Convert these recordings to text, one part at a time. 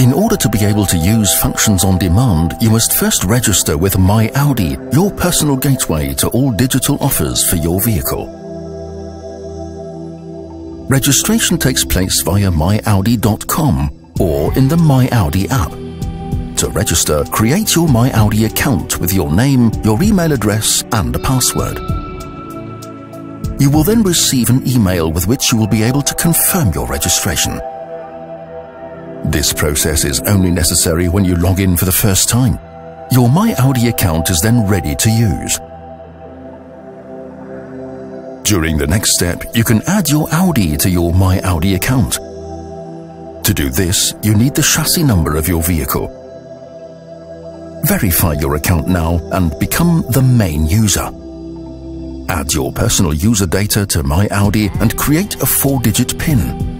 In order to be able to use functions on demand, you must first register with myAudi, your personal gateway to all digital offers for your vehicle. Registration takes place via myaudi.com or in the myAudi app. To register, create your myAudi account with your name, your email address and a password. You will then receive an email with which you will be able to confirm your registration. This process is only necessary when you log in for the first time. Your myAudi account is then ready to use. During the next step, you can add your Audi to your myAudi account. To do this, you need the chassis number of your vehicle. Verify your account now and become the main user. Add your personal user data to myAudi and create a 4-digit PIN.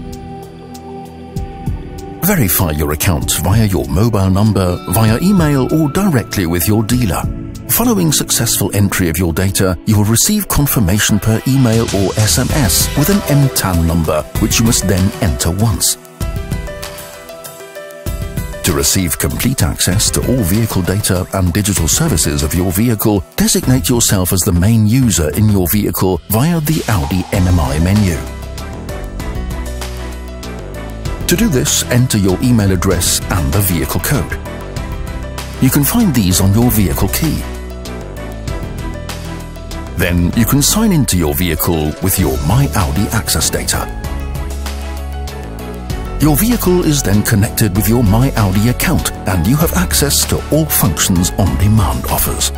Verify your account via your mobile number, via email or directly with your dealer. Following successful entry of your data, you will receive confirmation per email or SMS with an MTAN number, which you must then enter once. To receive complete access to all vehicle data and digital services of your vehicle, designate yourself as the main user in your vehicle via the Audi MMI menu. To do this, enter your email address and the vehicle code. You can find these on your vehicle key. Then you can sign into your vehicle with your myAudi access data. Your vehicle is then connected with your myAudi account and you have access to all functions on demand offers.